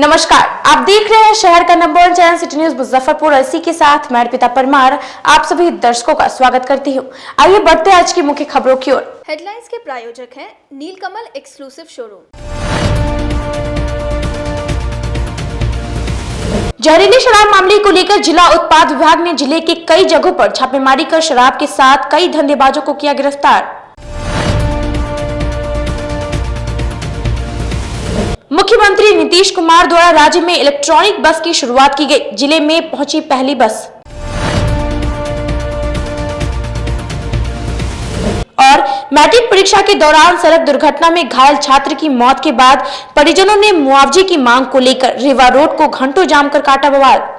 नमस्कार, आप देख रहे हैं शहर का number 1 channel city news Muzaffarpur. इसी के साथ मैं अर्पिता परमार आप सभी दर्शकों का स्वागत करती हूं। आइए बढ़ते हैं आज की मुख्य खबरों की ओर। हेडलाइंस के प्रायोजक हैं नीलकमल एक्सक्लूसिव शोरूम। जहरीली शराब मामले को लेकर जिला उत्पाद विभाग ने जिले के कई जगहों पर छापेमारी कर शराब के साथ कई धंधेबाजों को किया गिरफ्तार। मुख्यमंत्री नीतीश कुमार द्वारा राज्य में इलेक्ट्रॉनिक बस की शुरुआत की गई। जिले में पहुंची पहली बस। और मैट्रिक परीक्षा के दौरान सड़क दुर्घटना में घायल छात्र की मौत के बाद परिजनों ने मुआवजे की मांग को लेकर रेवा रोड को घंटों जाम कर काटा बवाल।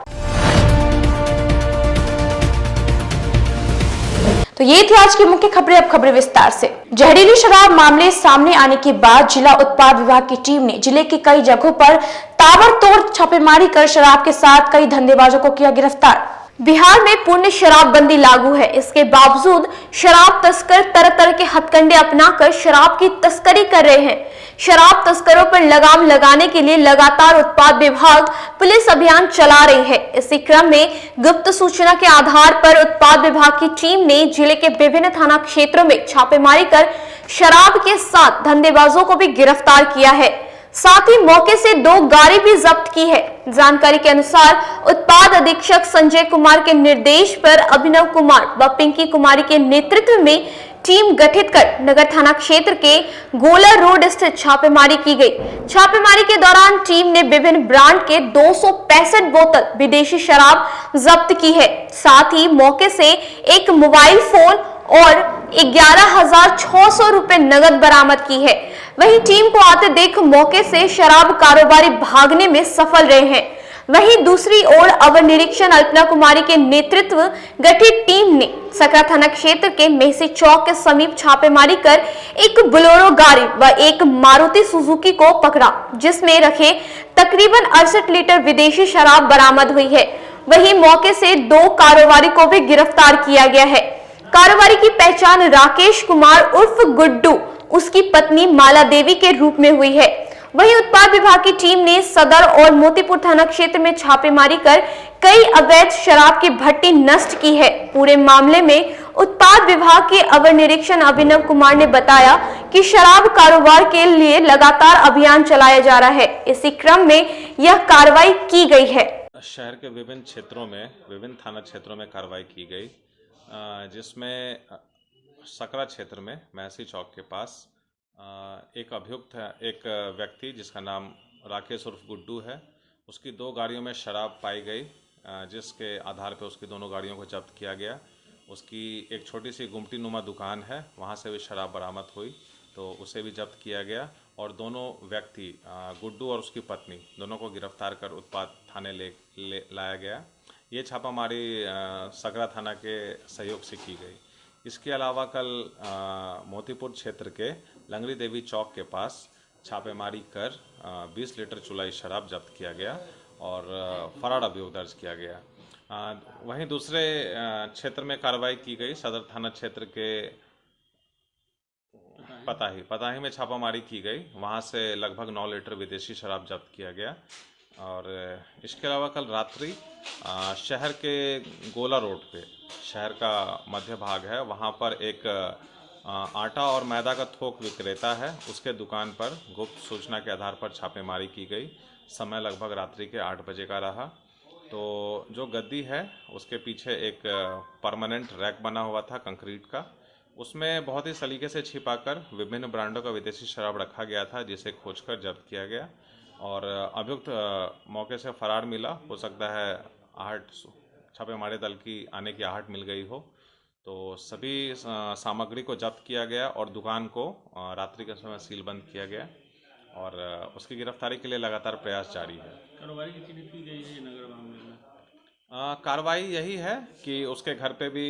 तो ये थी आज की मुख्य खबरें। अब खबरें विस्तार से। जहरीली शराब मामले सामने आने के बाद जिला उत्पाद विभाग की टीम ने जिले के कई जगहों पर ताबड़तोड़ छापेमारी कर शराब के साथ कई धंधेबाजों को किया गिरफ्तार। बिहार में पूर्ण शराबबंदी लागू है, इसके बावजूद शराब तस्कर तरह तरह के हथकंडे अपनाकर शराब की तस्करी कर रहे हैं। शराब तस्करों पर लगाम लगाने के लिए लगातार उत्पाद विभाग पुलिस अभियान चला रही है। इसी क्रम में गुप्त सूचना के आधार पर उत्पाद विभाग की टीम ने जिले के विभिन्न थाना क्षेत्रों में छापेमारी कर शराब के साथ धंधेबाजों को भी गिरफ्तार किया है। साथ ही मौके से 2 गाड़ी भी जब्त की है। जानकारी के अनुसार उत्पाद अधीक्षक संजय कुमार के निर्देश पर अभिनव कुमार व पिंकी कुमारी के नेतृत्व में टीम गठित कर नगर थाना क्षेत्र के गोला रोड स्थित छापेमारी की गई। छापेमारी के दौरान टीम ने विभिन्न ब्रांड के 265 बोतल विदेशी शराब जब्त की है। साथ ही मौके से एक मोबाइल फोन और 11,600 रुपए नगद बरामद की है। वहीं टीम को आते देख मौके से शराब कारोबारी भागने में सफल रहे हैं। वहीं दूसरी ओर अवर निरीक्षण अल्पना कुमारी के नेतृत्व गठित टीम ने सकरा थाना क्षेत्र के मेहसी चौक के समीप छापेमारी कर एक बोलेरो गाड़ी व एक मारुति सुजुकी को पकड़ा, जिसमें रखे तकरीबन 68 लीटर विदेशी शराब बरामद हुई है। वहीं मौके से 2 कारोबारी को भी गिरफ्तार किया गया है। कारोबारी की पहचान राकेश कुमार उर्फ गुड्डू, उसकी पत्नी माला देवी के रूप में हुई है। वहीं उत्पाद विभाग की टीम ने सदर और मोतीपुर थाना क्षेत्र में छापेमारी कर कई अवैध शराब की भट्टी नष्ट की है। पूरे मामले में उत्पाद विभाग के अवर निरीक्षण अभिनव कुमार ने बताया कि शराब कारोबार के लिए लगातार अभियान चलाया जा रहा है। इसी क्रम में यह कार्रवाई की गई है। शहर के विभिन्न क्षेत्रों में, विभिन्न थाना क्षेत्रों में कार्रवाई की गई, जिसमें सकरा क्षेत्र में महसी चौक के पास एक अभियुक्त है, एक व्यक्ति जिसका नाम राकेश उर्फ गुड्डू है, उसकी 2 गाड़ियों में शराब पाई गई, जिसके आधार पर उसकी दोनों गाड़ियों को जब्त किया गया। उसकी एक छोटी सी गुमटी नुमा दुकान है, वहाँ से भी शराब बरामद हुई, तो उसे भी जब्त किया गया। और दोनों व्यक्ति गुड्डू और उसकी पत्नी दोनों को गिरफ्तार कर उत्पाद थाने लाया गया। ये छापामारी सकरा थाना के सहयोग से की गई। इसके अलावा कल मोतीपुर क्षेत्र के लंगड़ी देवी चौक के पास छापेमारी कर 20 लीटर चुलाई शराब जब्त किया गया और फरार अभियोग दर्ज किया गया। वहीं दूसरे क्षेत्र में कार्रवाई की गई। सदर थाना क्षेत्र के पताही में छापामारी की गई, वहां से लगभग 9 लीटर विदेशी शराब जब्त किया गया। और इसके अलावा कल रात्रि शहर के गोला रोड पे, शहर का मध्य भाग है, वहाँ पर एक आटा और मैदा का थोक विक्रेता है, उसके दुकान पर गुप्त सूचना के आधार पर छापेमारी की गई। समय लगभग रात्रि के 8 बजे का रहा। तो जो गद्दी है उसके पीछे एक परमानेंट रैक बना हुआ था कंक्रीट का, उसमें बहुत ही सलीके से छिपाकर विभिन्न ब्रांडों का विदेशी शराब रखा गया था, जिसे खोजकर जब्त किया गया। और अभियुक्त मौके से फरार मिला। हो सकता है आहट छापेमारी दल की आने की आहट मिल गई हो। तो सभी सामग्री को जब्त किया गया और दुकान को रात्रि के समय सीलबंद किया गया और उसकी गिरफ्तारी के लिए लगातार प्रयास जारी है। कार्रवाई की गई है नगर मामले में? कार्रवाई यही है कि उसके घर पे भी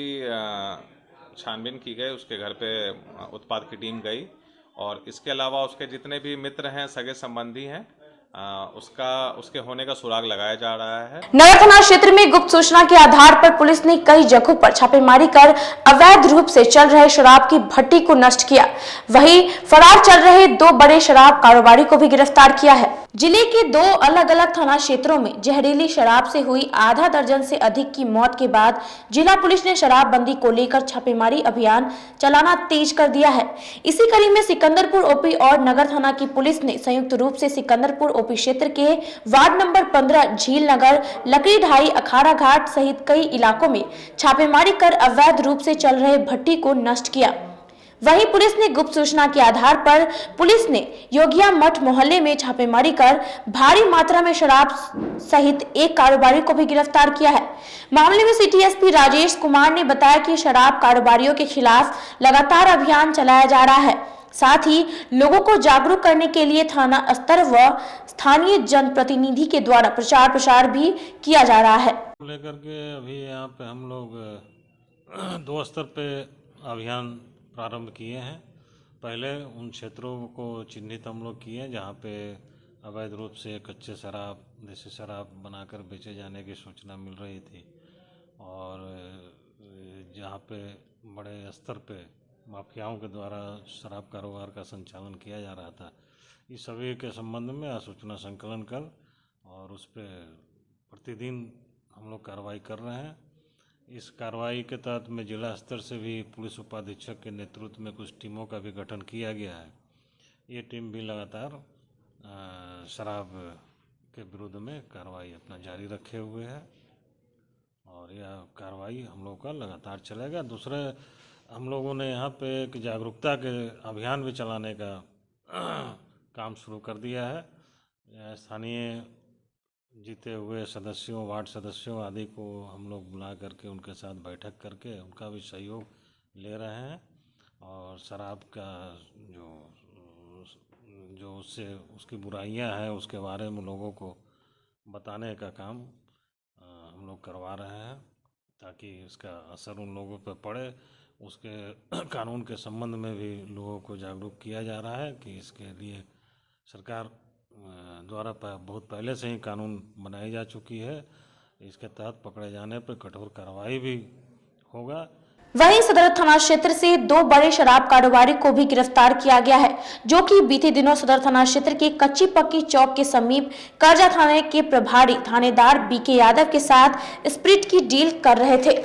छानबीन की गई, उसके घर पे उत्पाद की टीम गई और इसके अलावा उसके जितने भी मित्र हैं, सगे संबंधी हैं, उसके होने का सुराग लगाया जा रहा है। नगर थाना क्षेत्र में गुप्त सूचना के आधार पर पुलिस ने कई जगहों पर छापेमारी कर अवैध रूप से चल रहे शराब की भट्टी को नष्ट किया। वहीं फरार चल रहे 2 बड़े शराब कारोबारी को भी गिरफ्तार किया है। जिले के 2 अलग अलग थाना क्षेत्रों में जहरीली शराब से हुई आधा दर्जन से अधिक की मौत के बाद जिला पुलिस ने शराबबंदी को लेकर छापेमारी अभियान चलाना तेज कर दिया है। इसी कड़ी में सिकंदरपुर ओपी और नगर थाना की पुलिस ने संयुक्त रूप से सिकंदरपुर ओपी क्षेत्र के वार्ड नंबर 15 झील नगर, लकड़ी ढाई, अखाड़ा घाट सहित कई इलाकों में छापेमारी कर अवैध रूप से चल रहे भट्टी को नष्ट किया। वहीं पुलिस ने गुप्त सूचना के आधार पर पुलिस ने योगिया मठ मोहल्ले में छापेमारी कर भारी मात्रा में शराब सहित एक कारोबारी को भी गिरफ्तार किया है। मामले में सिटी एसपी राजेश कुमार ने बताया कि शराब कारोबारियों के खिलाफ लगातार अभियान चलाया जा रहा है। साथ ही लोगों को जागरूक करने के लिए थाना स्तर व स्थानीय जनप्रतिनिधि के द्वारा प्रचार प्रसार भी किया जा रहा है। लेकर के अभी यहाँ पे हम लोग 2 स्तर पे अभियान प्रारंभ किए हैं। पहले उन क्षेत्रों को चिन्हित हम लोग किए जहाँ पे अवैध रूप से कच्चे शराब, देसी शराब बनाकर बेचे जाने की सूचना मिल रही थी और जहाँ पे बड़े स्तर पे माफियाओं के द्वारा शराब कारोबार का संचालन किया जा रहा था। इस सभी के संबंध में सूचना संकलन कर और उस पर प्रतिदिन हम लोग कार्रवाई कर रहे हैं। इस कार्रवाई के तहत में जिला स्तर से भी पुलिस उपाधीक्षक के नेतृत्व में कुछ टीमों का भी गठन किया गया है। ये टीम भी लगातार शराब के विरुद्ध में कार्रवाई अपना जारी रखे हुए है और यह कार्रवाई हम लोग का लगातार चलेगा। दूसरे हम लोगों ने यहाँ पे एक जागरूकता के अभियान भी चलाने का काम शुरू कर दिया है। स्थानीय जीते हुए सदस्यों, वार्ड सदस्यों आदि को हम लोग बुला करके उनके साथ बैठक करके उनका भी सहयोग ले रहे हैं और शराब का जो उससे उसकी बुराइयां हैं उसके बारे में लोगों को बताने का काम हम लोग करवा रहे हैं ताकि इसका असर उन लोगों पर पड़े। उसके कानून के संबंध में भी लोगों को जागरूक किया जा रहा है कि इसके लिए सरकार द्वारा बहुत पहले से ही कानून बनाई जा चुकी है। इसके तहत पकड़े जाने पर कठोर कार्रवाई भी होगा। वहीं सदर थाना क्षेत्र से 2 बड़े शराब कारोबारी को भी गिरफ्तार किया गया है, जो कि बीते दिनों सदर थाना क्षेत्र के कच्ची पक्की चौक के समीप कर्जा थाने के प्रभारी थानेदार बीके यादव के साथ स्प्रिट की डील कर रहे थे।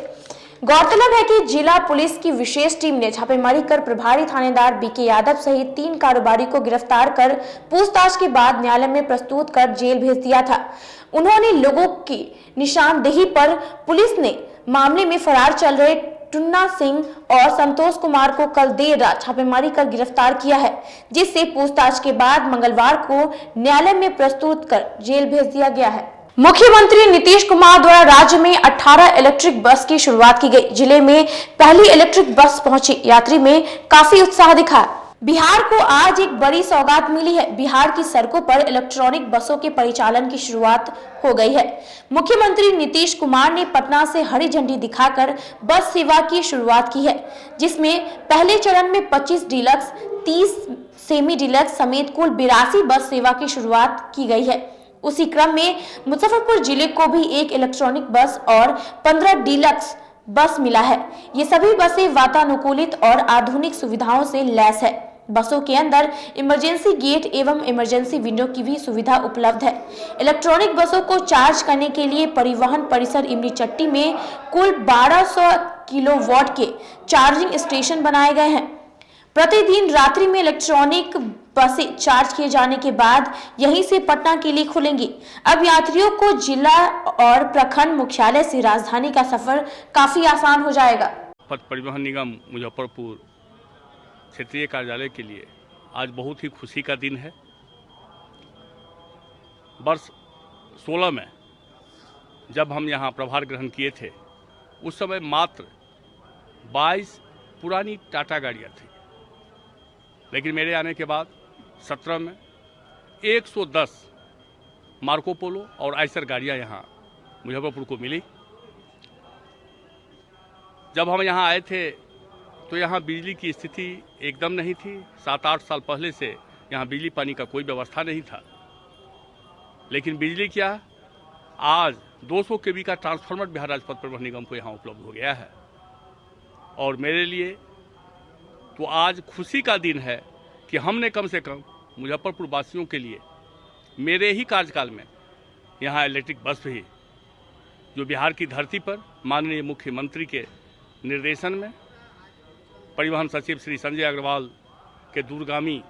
गौरतलब है कि जिला पुलिस की विशेष टीम ने छापेमारी कर प्रभारी थानेदार बीके यादव सहित 3 कारोबारी को गिरफ्तार कर पूछताछ के बाद न्यायालय में प्रस्तुत कर जेल भेज दिया था। उन्होंने लोगों की निशानदेही पर पुलिस ने मामले में फरार चल रहे टुन्ना सिंह और संतोष कुमार को कल देर रात छापेमारी कर गिरफ्तार किया है, जिससे पूछताछ के बाद मंगलवार को न्यायालय में प्रस्तुत कर जेल भेज दिया गया है। मुख्यमंत्री नीतीश कुमार द्वारा राज्य में 18 इलेक्ट्रिक बस की शुरुआत की गई। जिले में पहली इलेक्ट्रिक बस पहुंची, यात्री में काफी उत्साह दिखा। बिहार को आज एक बड़ी सौगात मिली है। बिहार की सड़कों पर इलेक्ट्रॉनिक बसों के परिचालन की शुरुआत हो गई है। मुख्यमंत्री नीतीश कुमार ने पटना से हरी झंडी दिखाकर बस सेवा की शुरुआत की है, जिसमें पहले चरण में 25 डिलक्स, 30 सेमी डिलक्स समेत कुल 82 बस सेवा की शुरुआत की गई है। उसी क्रम में मुजफ्फरपुर जिले को भी एक इलेक्ट्रॉनिक बस और 15 डिलक्स बस मिला है। ये सभी बसें वातानुकूलित और आधुनिक सुविधाओं से लैस है। बसों के अंदर इमरजेंसी गेट एवं इमरजेंसी विंडो की भी सुविधा उपलब्ध है। इलेक्ट्रॉनिक बसों को चार्ज करने के लिए परिवहन परिसर इमली चट्टी में कुल 1200 किलोवाट के चार्जिंग स्टेशन बनाए गए हैं। प्रतिदिन रात्रि में इलेक्ट्रॉनिक बसें चार्ज किए जाने के बाद यहीं से पटना के लिए खुलेंगी। अब यात्रियों को जिला और प्रखंड मुख्यालय से राजधानी का सफर काफी आसान हो जाएगा। पथ परिवहन निगम मुजफ्फरपुर क्षेत्रीय कार्यालय के लिए आज बहुत ही खुशी का दिन है। वर्ष 16 में जब हम यहाँ प्रभार ग्रहण किए थे, उस समय मात्र 22 पुरानी टाटा गाड़ियाँ थी, लेकिन मेरे आने के बाद 17 में 110 मार्को पोलो और आइसर गाड़ियाँ यहाँ मुजफ्फरपुर को मिली। जब हम यहाँ आए थे तो यहाँ बिजली की स्थिति एकदम नहीं थी। 7-8 साल पहले से यहाँ बिजली पानी का कोई व्यवस्था नहीं था, लेकिन बिजली क्या, आज 200 केवी का ट्रांसफार्मर बिहार राज्य पथ परिवहन निगम को यहाँ उपलब्ध हो गया है। और मेरे लिए तो आज खुशी का दिन है कि हमने कम से कम मुजफ्फरपुर वासियों के लिए मेरे ही कार्यकाल में यहाँ इलेक्ट्रिक बस भी, जो बिहार की धरती पर माननीय मुख्यमंत्री के निर्देशन में परिवहन सचिव श्री संजय अग्रवाल के दूरगामी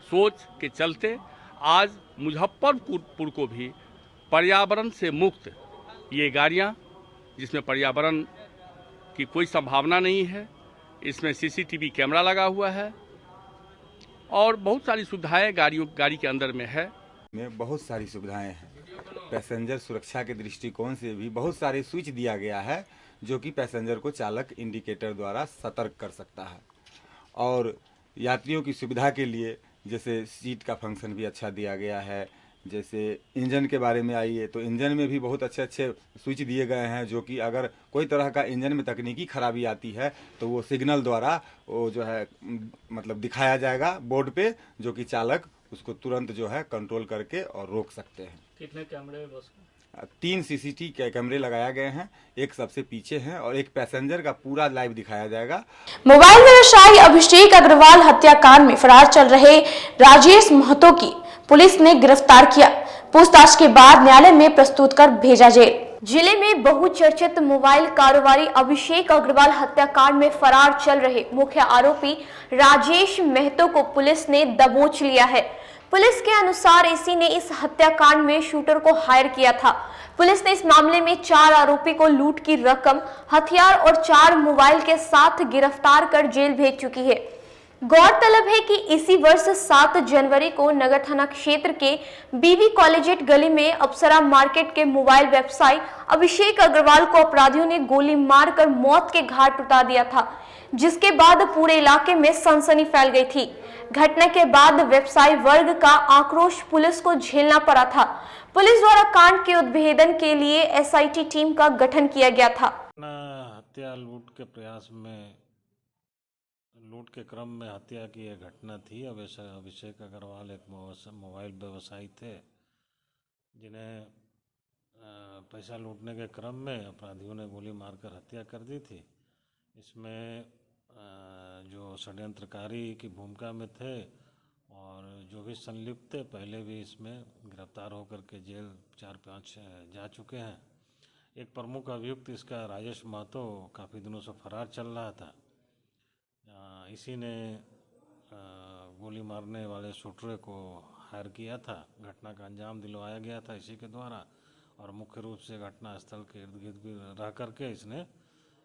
सोच के चलते आज मुजफ्फरपुर को भी पर्यावरण से मुक्त ये गाड़ियाँ, जिसमें पर्यावरण की कोई संभावना नहीं है, इसमें सीसीटीवी कैमरा लगा हुआ है और बहुत सारी सुविधाएं गाड़ी के अंदर में है। में बहुत सारी सुविधाएं हैं। पैसेंजर सुरक्षा के दृष्टिकोण से भी बहुत सारे स्विच दिया गया है जो कि पैसेंजर को चालक इंडिकेटर द्वारा सतर्क कर सकता है। और यात्रियों की सुविधा के लिए जैसे सीट का फंक्शन भी अच्छा दिया गया है। जैसे इंजन के बारे में आइए तो इंजन में भी बहुत अच्छे अच्छे स्विच दिए गए हैं जो कि अगर कोई तरह का इंजन में तकनीकी खराबी आती है तो वो सिग्नल द्वारा वो जो है मतलब दिखाया जाएगा बोर्ड पे, जो कि चालक उसको तुरंत जो है कंट्रोल करके और रोक सकते हैं। कितने कैमरे बस? 3 सीसीटीवी कैमरे लगाए गए हैं, एक सबसे पीछे है और एक पैसेंजर का पूरा लाइव दिखाया जाएगा। मोबाइल व्यवसायी अभिषेक अग्रवाल हत्याकांड में फरार चल रहे राजेश महतो की पुलिस ने गिरफ्तार किया। पूछताछ के बाद न्यायालय में प्रस्तुत कर भेजा जेल। जिले में बहुचर्चित मोबाइल कारोबारी अभिषेक अग्रवाल हत्याकांड में फरार चल रहे मुख्य आरोपी राजेश महतो को पुलिस ने दबोच लिया है। पुलिस के अनुसार इसी ने इस हत्याकांड में शूटर को हायर किया था। पुलिस ने इस मामले में 4 आरोपी को लूट की रकम, हथियार और 4 मोबाइल के साथ गिरफ्तार कर जेल भेज चुकी है। गौरतलब है कि इसी वर्ष 7 जनवरी को नगर थाना क्षेत्र के बीवी कॉलेजिएट गली में अप्सरा मार्केट के मोबाइल व्यवसायी अभिषेक अग्रवाल को अपराधियों ने गोली मारकर मौत के घाट उतार दिया था, जिसके बाद पूरे इलाके में सनसनी फैल गई थी। घटना के बाद व्यवसायी वर्ग का आक्रोश पुलिस को झेलना पड़ा था। पुलिस द्वारा कांड के उद्भेदन के लिए एसआईटी टीम का गठन किया गया था। हत्या लूट के प्रयास में लूट के क्रम में हत्या की यह घटना थी। अभिषेक अग्रवाल एक मोबाइल व्यवसायी थे जिन्हें पैसा लूटने के क्रम में अपराधियों ने गोली मारकर हत्या कर दी थी। इसमें जो षड्यंत्रकारी की भूमिका में थे और जो भी संलिप्त थे पहले भी इसमें गिरफ्तार होकर के जेल 4-5 जा चुके हैं। एक प्रमुख अभियुक्त इसका राजेश महतो काफ़ी दिनों से फरार चल रहा था। इसी ने गोली मारने वाले शूटर को हायर किया था। घटना का अंजाम दिलवाया गया था इसी के द्वारा और मुख्य रूप से घटना स्थल के इर्द गिर्द भी रह करके इसने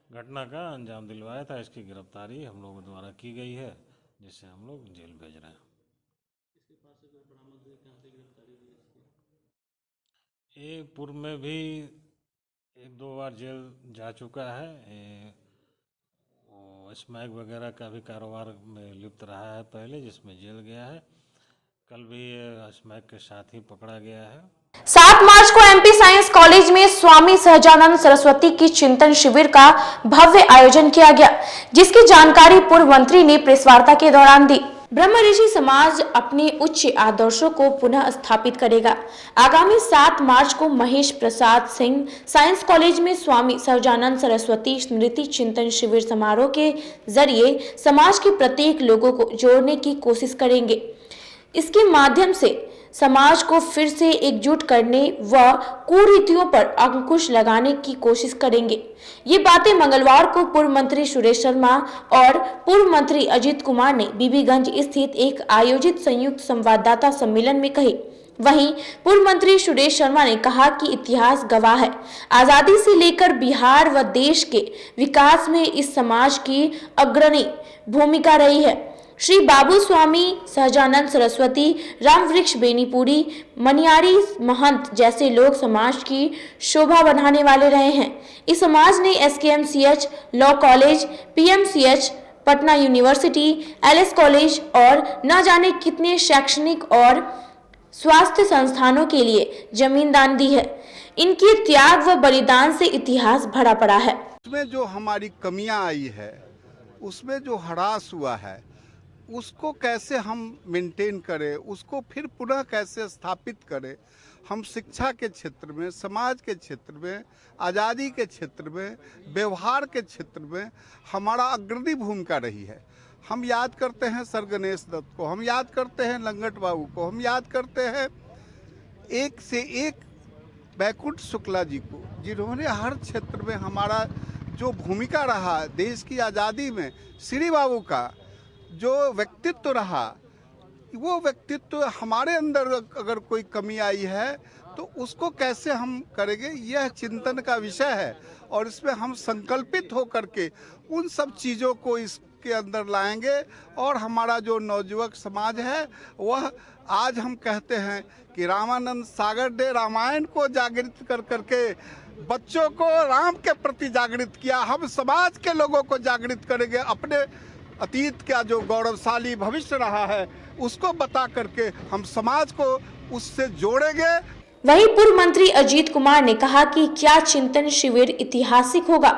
घटना का अंजाम दिलवाया था। इसकी गिरफ्तारी हम लोगों द्वारा की गई है, जिसे हम लोग जेल भेज रहे हैं। ये पूर्व में भी 1-2 बार जेल जा चुका है। स्मैक वगैरह का भी कारोबार में लिप्त रहा है पहले, जिसमें जेल गया है। कल भी स्मैक के साथ ही पकड़ा गया है। 7 मार्च को एमपी साइंस कॉलेज में स्वामी सहजानंद सरस्वती की चिंतन शिविर का भव्य आयोजन किया गया, जिसकी जानकारी पूर्व मंत्री ने प्रेस वार्ता के दौरान दी। ब्रह्म ऋषि समाज अपने उच्च आदर्शों को पुनः स्थापित करेगा। आगामी 7 मार्च को महेश प्रसाद सिंह साइंस कॉलेज में स्वामी सहजानंद सरस्वती स्मृति चिंतन शिविर समारोह के जरिए समाज के प्रत्येक लोगों को जोड़ने की कोशिश करेंगे। इसके माध्यम से समाज को फिर से एकजुट करने व कुरीतियों पर अंकुश लगाने की कोशिश करेंगे। ये बातें मंगलवार को पूर्व मंत्री सुरेश शर्मा और पूर्व मंत्री अजीत कुमार ने बीबीगंज स्थित एक आयोजित संयुक्त संवाददाता सम्मेलन में कही। वहीं पूर्व मंत्री सुरेश शर्मा ने कहा कि इतिहास गवाह है, आजादी से लेकर बिहार व देश के विकास में इस समाज की अग्रणी भूमिका रही है। श्री बाबू स्वामी सहजानंद सरस्वती, रामवृक्ष बेनीपुरी, मनियारी महंत जैसे लोग समाज की शोभा बढ़ाने वाले रहे हैं। इस समाज ने SKMCH, law college, PMCH, Patna university, LS college और न जाने कितने शैक्षणिक और स्वास्थ्य संस्थानों के लिए जमीन दान दी है। इनके त्याग व बलिदान से इतिहास भरा पड़ा है। उसमें जो हमारी कमियां आई है, उसमें जो हरास हुआ है, उसको कैसे हम मेंटेन करें, उसको फिर पुनः कैसे स्थापित करें। हम शिक्षा के क्षेत्र में, समाज के क्षेत्र में, आज़ादी के क्षेत्र में, व्यवहार के क्षेत्र में हमारा अग्रणी भूमिका रही है। हम याद करते हैं सर गणेश दत्त को, हम याद करते हैं लंगट बाबू को, हम याद करते हैं एक से एक बैकुंठ शुक्ला जी को, जिन्होंने हर क्षेत्र में हमारा जो भूमिका रहा देश की आज़ादी में, श्री बाबू का जो व्यक्तित्व रहा, वो व्यक्तित्व हमारे अंदर अगर कोई कमी आई है तो उसको कैसे हम करेंगे, यह चिंतन का विषय है। और इसमें हम संकल्पित होकर के उन सब चीज़ों को इसके अंदर लाएंगे। और हमारा जो नवयुवक समाज है वह आज हम कहते हैं कि रामानंद सागर ने रामायण को जागृत कर करके बच्चों को राम के प्रति जागृत किया। हम समाज के लोगों को जागृत करेंगे, अपने अतीत का जो गौरवशाली भविष्य रहा है उसको बता करके हम समाज को उससे जोड़ेंगे। वहीं पूर्व मंत्री अजीत कुमार ने कहा कि क्या चिंतन शिविर ऐतिहासिक होगा,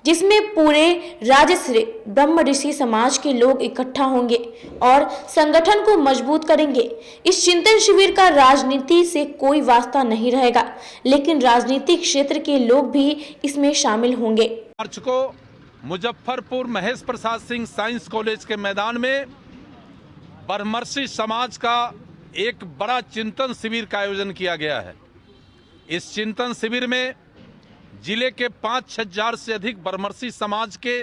जिसमें पूरे राज्य से ब्रह्म ऋषि समाज के लोग इकट्ठा होंगे और संगठन को मजबूत करेंगे। इस चिंतन शिविर का राजनीति से कोई वास्ता नहीं रहेगा, लेकिन राजनीतिक क्षेत्र के लोग भी इसमें शामिल होंगे। मार्च को मुजफ्फरपुर महेश प्रसाद सिंह साइंस कॉलेज के मैदान में ब्रह्मर्षि समाज का एक बड़ा चिंतन शिविर का आयोजन किया गया है। इस चिंतन शिविर में जिले के 5,000 से अधिक ब्रह्मर्षि समाज के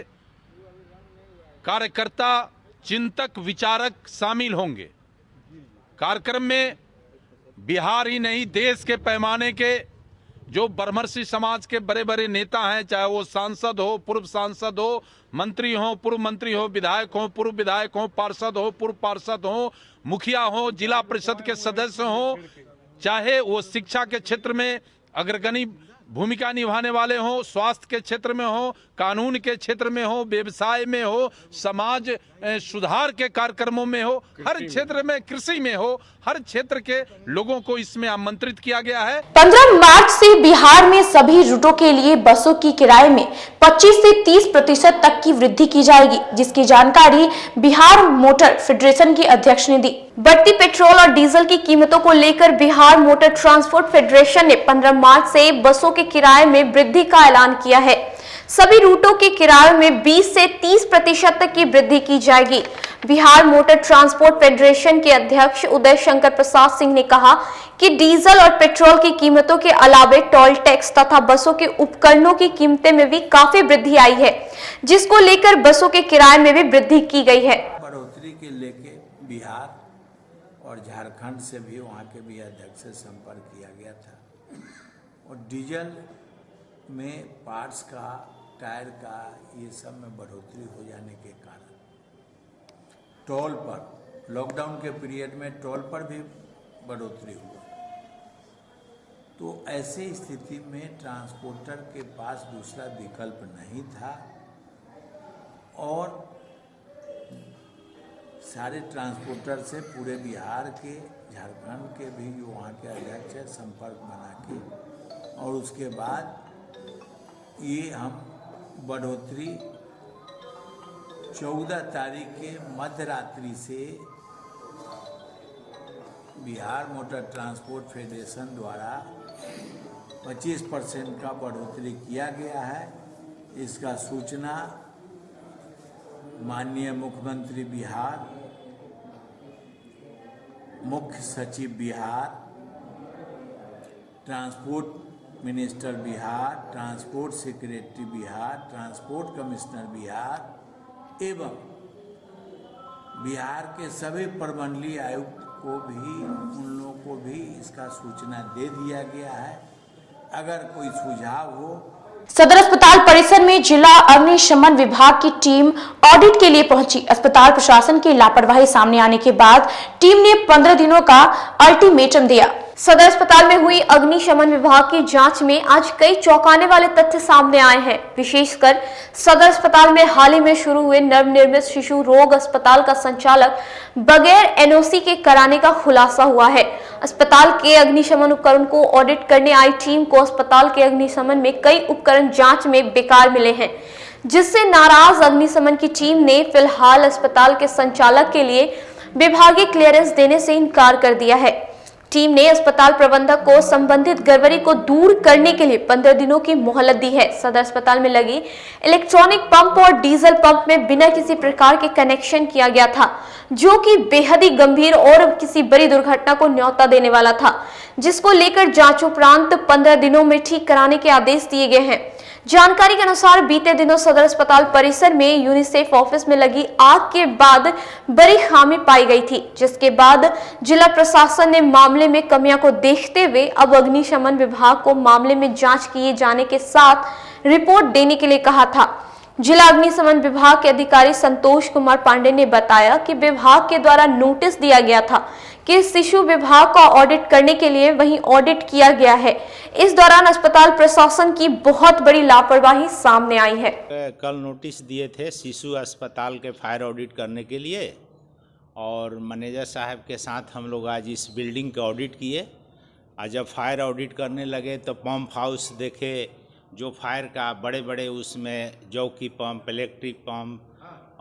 कार्यकर्ता, चिंतक, विचारक शामिल होंगे। कार्यक्रम में बिहार ही नहीं देश के पैमाने के जो ब्रह्मर्षि समाज के बड़े बड़े नेता हैं, चाहे वो सांसद हो, पूर्व सांसद हो, मंत्री हो, पूर्व मंत्री हो, विधायक हो, पूर्व विधायक हो, पार्षद हो, पूर्व पार्षद हो, मुखिया हो, जिला परिषद के सदस्य हो, चाहे वो शिक्षा के क्षेत्र में अग्रगणी भूमिका निभाने वाले हो, स्वास्थ्य के क्षेत्र में हो, कानून के क्षेत्र में हो, व्यवसाय में हो, समाज सुधार के कार्यक्रमों में हो, हर क्षेत्र में, कृषि में हो, हर क्षेत्र के लोगों को इसमें आमंत्रित किया गया है। 15 मार्च से बिहार में सभी रूटों के लिए बसों की किराए में 25 से 30% तक की वृद्धि की जाएगी, जिसकी जानकारी बिहार मोटर फेडरेशन के अध्यक्ष ने दी। बढ़ती पेट्रोल और डीजल की कीमतों को लेकर बिहार मोटर ट्रांसपोर्ट फेडरेशन ने 15 मार्च से बसों के किराए में वृद्धि का ऐलान किया है। सभी रूटों के किराए में 20 से 30% तक की वृद्धि की जाएगी। बिहार मोटर ट्रांसपोर्ट फेडरेशन के अध्यक्ष उदय शंकर प्रसाद सिंह ने कहा कि डीजल और पेट्रोल की कीमतों के अलावे टोल टैक्स तथा बसों के उपकरणों की कीमतें में भी काफी वृद्धि आई है, जिसको लेकर बसों के किराए में भी वृद्धि की गई है। बढ़ोतरी के लेके बिहार और झारखंड से भी वहाँ के भी अध्यक्ष से संपर्क किया गया था और डीजल में पार्ट्स का, टायर का, ये सब में बढ़ोतरी हो जाने के कारण टोल पर, लॉकडाउन के पीरियड में टोल पर भी बढ़ोतरी हुआ। तो ऐसे स्थिति में ट्रांसपोर्टर के पास दूसरा विकल्प नहीं था और सारे ट्रांसपोर्टर से पूरे बिहार के, झारखंड के भी जो वहाँ के अध्यक्ष है संपर्क बना के और उसके बाद ये हम बढ़ोतरी 14 तारीख के मध्य रात्रि से बिहार मोटर ट्रांसपोर्ट फेडरेशन द्वारा 25% का बढ़ोतरी किया गया है। इसका सूचना माननीय मुख्यमंत्री बिहार, मुख्य सचिव Bihar, transport minister Bihar, transport secretary Bihar, transport commissioner Bihar एवं बिहार के सभी प्रमंडलीय आयुक्त को भी, उन लोगों को भी इसका सूचना दे दिया गया है। अगर कोई सुझाव हो। सदर अस्पताल परिसर में जिला अग्निशमन विभाग की टीम ऑडिट के लिए पहुंची। अस्पताल प्रशासन की लापरवाही सामने आने के बाद टीम ने 15 दिनों का अल्टीमेटम दिया। सदर अस्पताल में हुई अग्निशमन विभाग की जांच में आज कई चौंकाने वाले तथ्य सामने आए हैं। विशेषकर सदर अस्पताल में हाल ही में शुरू हुए नवनिर्मित शिशु रोग अस्पताल का संचालक बगैर एनओसी के कराने का खुलासा हुआ है। अस्पताल के अग्निशमन उपकरण को ऑडिट करने आई टीम को अस्पताल के अग्निशमन में कई उपकरण जांच में बेकार मिले हैं, जिससे नाराज अग्निशमन की टीम ने फिलहाल अस्पताल के संचालक के लिए विभागीय क्लियरेंस देने से इनकार कर दिया है। टीम ने अस्पताल प्रबंधक को संबंधित गड़बड़ी को दूर करने के लिए 15 दिनों की मोहलत दी है। सदर अस्पताल में लगी इलेक्ट्रॉनिक पंप और डीजल पंप में बिना किसी प्रकार के कनेक्शन किया गया था, जो कि बेहद ही गंभीर और किसी बड़ी दुर्घटना को न्योता देने वाला था, जिसको लेकर जांच उपरांत 15 दिनों में ठीक कराने के आदेश दिए गए हैं। जानकारी के अनुसार बीते दिनों सदर अस्पताल परिसर में यूनिसेफ ऑफिस में लगी आग के बाद बड़ी खामी पाई गई थी, जिसके बाद जिला प्रशासन ने मामले में कमियां को देखते हुए अब अग्निशमन विभाग को मामले में जांच किए जाने के साथ रिपोर्ट देने के लिए कहा था। जिला अग्निशमन विभाग के अधिकारी संतोष कुमार पांडे ने बताया कि विभाग के द्वारा नोटिस दिया गया था कि शिशु विभाग का ऑडिट करने के लिए वहीं ऑडिट किया गया है। इस दौरान अस्पताल प्रशासन की बहुत बड़ी लापरवाही सामने आई है। कल नोटिस दिए थे शिशु अस्पताल के फायर ऑडिट करने के लिए, और मैनेजर साहब के साथ हम लोग आज इस बिल्डिंग का ऑडिट किए। आज जब फायर ऑडिट करने लगे तो पंप हाउस देखे, जो फायर का बड़े बड़े उसमें जौकी पंप, इलेक्ट्रिक पंप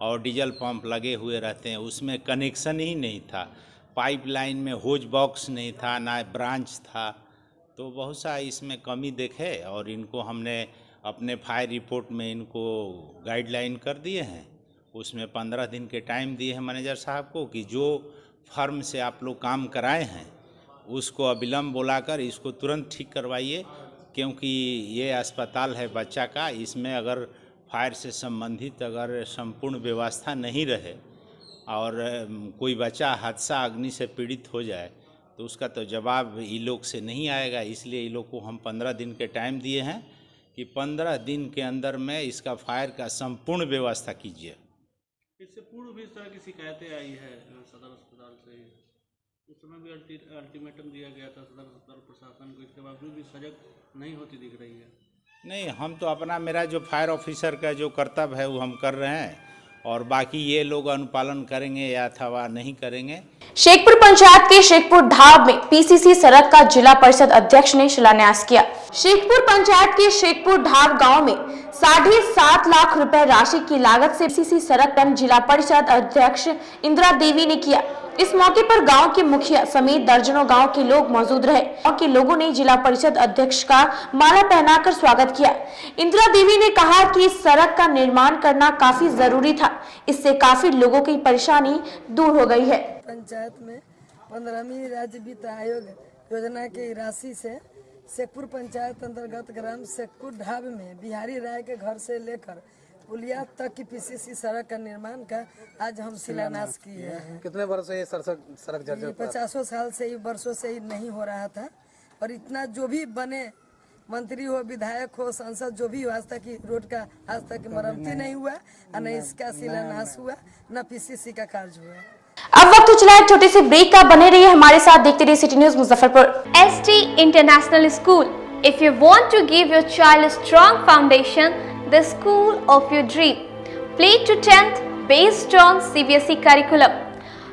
और डीजल पंप लगे हुए रहते हैं, उसमें कनेक्शन ही नहीं था। पाइपलाइन में होज बॉक्स नहीं था, ना ब्रांच था, तो बहुत सा इसमें कमी देखे और इनको हमने अपने फायर रिपोर्ट में इनको गाइडलाइन कर दिए हैं। उसमें 15 दिन के टाइम दिए हैं मैनेजर साहब को कि जो फर्म से आप लोग काम कराए हैं उसको अविलंब बुलाकर इसको तुरंत ठीक करवाइए, क्योंकि ये अस्पताल है बच्चा का, इसमें अगर फायर से संबंधित अगर संपूर्ण व्यवस्था नहीं रहे और कोई बच्चा हादसा अग्नि से पीड़ित हो जाए तो उसका तो जवाब ये लोग से नहीं आएगा। इसलिए ये लोग को हम 15 दिन के टाइम दिए हैं कि 15 दिन के अंदर में इसका फायर का संपूर्ण व्यवस्था कीजिए। इससे पूर्व भी इस तरह की शिकायतें आई है सदर अस्पताल से, उस समय भी अल्टीमेटम दिया गया था सदर अस्पताल प्रशासन को, इसके बावजूद भी सजग नहीं होती दिख रही है। नहीं, हम तो अपना मेरा जो फायर ऑफिसर का जो कर्तव्य है वो हम कर रहे हैं, और बाकी ये लोग अनुपालन करेंगे या अथवा नहीं करेंगे। शेखपुर पंचायत के शेखपुर ढाब में पीसीसी सड़क का जिला परिषद अध्यक्ष ने शिलान्यास किया। शेखपुर पंचायत के शेखपुर ढाब गांव में 7.5 लाख रुपए राशि की लागत से पीसीसी सड़क का जिला परिषद अध्यक्ष इंदिरा देवी ने किया। इस मौके पर गांव के मुखिया समेत दर्जनों गांव के लोग मौजूद रहे। गांव के लोगों ने जिला परिषद अध्यक्ष का माला पहनाकर स्वागत किया। इंदिरा देवी ने कहा कि इस सड़क का निर्माण करना काफी जरूरी था, इससे काफी लोगों की परेशानी दूर हो गई है। पंचायत में 15वीं राज्य वित्त आयोग योजना की राशि से शेखपुर पंचायत अंतर्गत ग्राम शेखपुर ढाब में बिहारी राय के घर से लेकर पुलिया तक की पीसीसी सड़क का निर्माण का आज हम शिलान्यास किए हैं। कितने वर्ष से ये सड़क जर्जर? 50 साल से, वर्षों से ही नहीं हो रहा था, और इतना जो भी बने मंत्री हो, विधायक हो, सांसद जो भी हो, आज तक रोड का आज तक मरम्मती नहीं हुआ, न इसका शिलान्यास हुआ, न पीसीसी का कार्य हुआ। अब वक्त चला एक छोटे से ब्रेक का। बने रहिए हमारे साथ, देखते रहिए city news Muzaffarpur. ST International School. If you want to give your child a strong foundation, the school of your dream. Play to 10th based on CBSE curriculum.